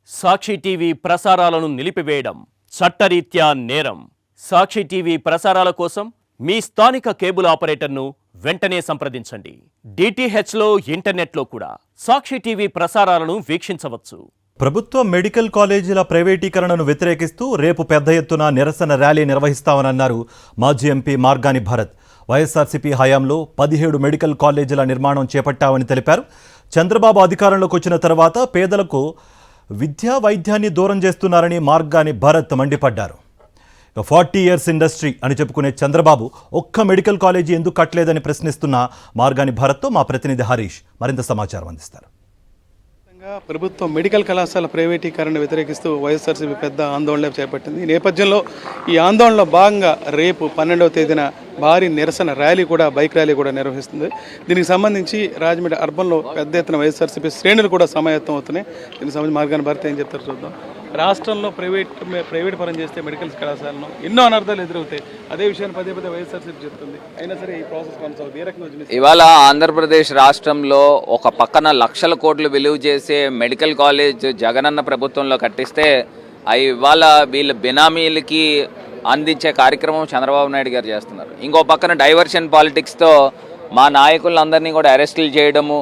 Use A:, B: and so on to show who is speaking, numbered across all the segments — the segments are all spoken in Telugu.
A: సాక్షి టీవీ ప్రసారాలను నిలిపివేయడం చట్టరీత్యా నేరం. సాక్షి టీవీ ప్రసారాల కోసం మీ స్థానిక కేబుల్ ఆపరేటర్ను వెంటనే సంప్రదించండి. డిటిహెచ్లో ఇంటర్నెట్లో కూడా సాక్షి టీవీ ప్రసారాలను వీక్షించవచ్చు.
B: ప్రభుత్వ మెడికల్ కాలేజీల ప్రైవేటీకరణను వ్యతిరేకిస్తూ రేపు పెద్ద ఎత్తున నిరసన ర్యాలీ నిర్వహిస్తామన్నారు మాజీ ఎంపీ మార్గాని భరత్. వైఎస్ఆర్సీపీ హయాంలో 17 మెడికల్ కాలేజీల నిర్మాణం చేపట్టామని తెలిపారు. చంద్రబాబు అధికారంలోకి వచ్చిన తర్వాత పేదలకు విద్యా వైద్యాన్ని దూరం చేస్తున్నారని మార్గాని భరత్ మండిపడ్డారు. 40 ఇయర్స్ ఇండస్ట్రీ అని చెప్పుకునే చంద్రబాబు ఒక్క మెడికల్ కాలేజీ ఎందుకు కట్టలేదని ప్రశ్నిస్తున్న మార్గాని భరత్తో మా ప్రతినిధి హరీష్ మరింత సమాచారం అందిస్తారు.
C: ప్రభుత్వ మెడికల్ కళాశాల ప్రైవేటీకరణ వ్యతిరేకిస్తూ వైఎస్ఆర్సీపీ పెద్ద ఆందోళన చేపట్టింది. ఈ నేపథ్యంలో ఈ ఆందోళనలో భాగంగా రేపు 12వ తేదీన భారీ నిరసన ర్యాలీ కూడా బైక్ ర్యాలీ కూడా నిర్వహిస్తుంది. దీనికి సంబంధించి రాజమండ్రి అర్బన్లో పెద్ద ఎత్తున వైఎస్ఆర్సీపీ శ్రేణులు కూడా సమాయత్తం అవుతున్నాయి. దీనికి సంబంధించి మార్గాని భరత్ ఏం చెప్తారు చూద్దాం. రాష్ట్రంలో ప్రైవేట్ పరం చేస్తే మెడికల్ కళాశాలను ఎన్నో అనర్థాలు ఎదురవుతాయి. అదే విషయాన్ని పదే వైఎస్ఆర్సీపీ చెప్తుంది. అయినా సరే ఈ ప్రాసెస్ కొనసాగుతుంది. ఏ రకంగా
D: ఇవాళ ఆంధ్రప్రదేశ్ రాష్ట్రంలో ఒక పక్కన లక్షల కోట్లు విలువ చేసే మెడికల్ కాలేజ్ జగనన్న ప్రభుత్వంలో కట్టిస్తే ఇవాళ వీళ్ళ బినామీలకి అందించే కార్యక్రమం చంద్రబాబు నాయుడు గారు చేస్తున్నారు. ఇంకో పక్కన డైవర్షన్ పాలిటిక్స్తో మా నాయకులందరినీ కూడా అరెస్టులు చేయడము,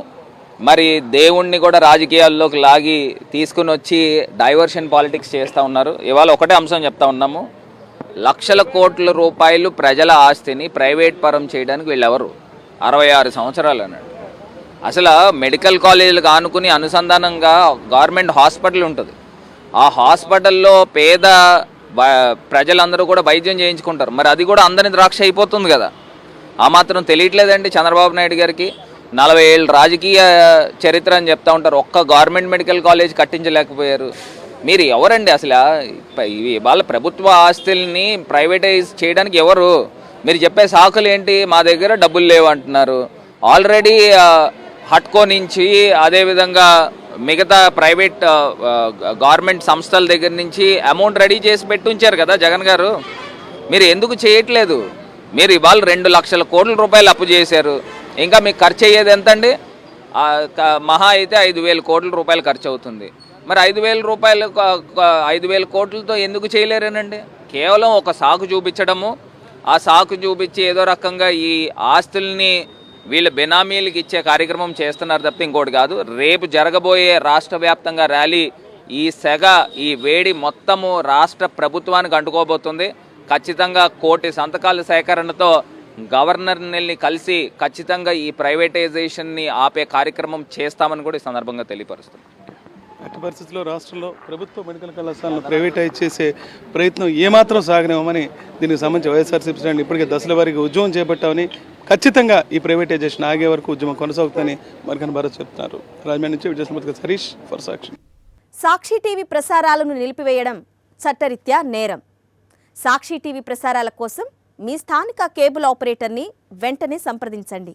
D: మరి దేవుణ్ణి కూడా రాజకీయాల్లోకి లాగి తీసుకుని వచ్చి డైవర్షన్ పాలిటిక్స్ చేస్తూ ఉన్నారు. ఇవాళ ఒకటే అంశం చెప్తా ఉన్నాము, లక్షల కోట్ల రూపాయలు ప్రజల ఆస్తిని ప్రైవేట్ పరం చేయడానికి వీళ్ళెవరు? 66 సంవత్సరాలు అన్నాడు. అసలు మెడికల్ కాలేజీలకు ఆనుకుని అనుసంధానంగా గవర్నమెంట్ హాస్పిటల్ ఉంటుంది. ఆ హాస్పిటల్లో పేద ప్రజలందరూ కూడా వైద్యం చేయించుకుంటారు. మరి అది కూడా అందని ద్రాక్ష అయిపోతుంది కదా. ఆ మాత్రం తెలియట్లేదండి చంద్రబాబు నాయుడు గారికి. 40 ఏళ్ళ రాజకీయ చరిత్ర అని చెప్తా ఉంటారు, ఒక్క గవర్నమెంట్ మెడికల్ కాలేజ్ కట్టించలేకపోయారు. మీరు ఎవరండి అసలు? వాళ్ళ ప్రభుత్వ ఆస్తుల్ని ప్రైవేటైజ్ చేయడానికి ఎవరు? మీరు చెప్పే సాకులు ఏంటి? మా దగ్గర డబ్బులు లేవు అంటున్నారు. ఆల్రెడీ హట్కో నుంచి అదేవిధంగా మిగతా ప్రైవేట్ గవర్నమెంట్ సంస్థల దగ్గర నుంచి అమౌంట్ రెడీ చేసి పెట్టుంచారు కదా జగన్ గారు. మీరు ఎందుకు చేయట్లేదు? మీరు ఇవాళ 2 లక్షల కోట్ల రూపాయలు అప్పు చేశారు. ఇంకా మీకు ఖర్చు అయ్యేది ఎంతండి? మహా అయితే 5,000 కోట్ల రూపాయలు ఖర్చు అవుతుంది. మరి 5,000 కోట్లతో ఎందుకు చేయలేరేనండి? కేవలం ఒక సాకు చూపించడము, ఆ సాకు చూపించి ఏదో రకంగా ఈ ఆస్తుల్ని వీళ్ళ బెనామీలకు ఇచ్చే కార్యక్రమం చేస్తున్నారు తప్ప ఇంకోటి కాదు. రేపు జరగబోయే రాష్ట్ర వ్యాప్తంగా ర్యాలీ, ఈ సెగ, ఈ వేడి మొత్తము రాష్ట్ర ప్రభుత్వానికి అంటుకోబోతుంది. ఖచ్చితంగా 1 కోటి సంతకాల సేకరణతో గవర్నర్ని కలిసి ఖచ్చితంగా ఈ ప్రైవేటైజేషన్ని ఆపే కార్యక్రమం చేస్తామని కూడా ఈ సందర్భంగా తెలియపరుస్తుంది.
C: అట్టి పరిస్థితుల్లో రాష్ట్రంలో ప్రభుత్వ మెడికల్ కళాశాలను ప్రైవేటైజ్ చేసే ప్రయత్నం ఏమాత్రం సాగనివ్వమని దీనికి సంబంధించి వైఎస్ఆర్సీపీ శ్రేణులు ఇప్పటికే దశల వారీగా ఉద్యమం చేపట్టామని, ఖచ్చితంగా ఈ ప్రైవేటైజేషన్ ఆగే వరకు ఉద్యమం కొనసాగుతుందని మార్గాని భరత్ చెప్తున్నారు. రాజమండ్రి నుంచి విజయశ్రీ హరీష్ ఫర్ సాక్షి.
E: సాక్షి టీవీ ప్రసారాలను నిలిపివేయడం చట్టరీత్యా నేరం. సాక్షి టీవీ ప్రసారాల కోసం మీ స్థానిక కేబుల్ ఆపరేటర్ని వెంటనే సంప్రదించండి.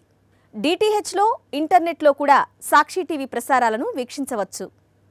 E: డిటిహెచ్లో ఇంటర్నెట్లో కూడా సాక్షి టీవీ ప్రసారాలను వీక్షించవచ్చు.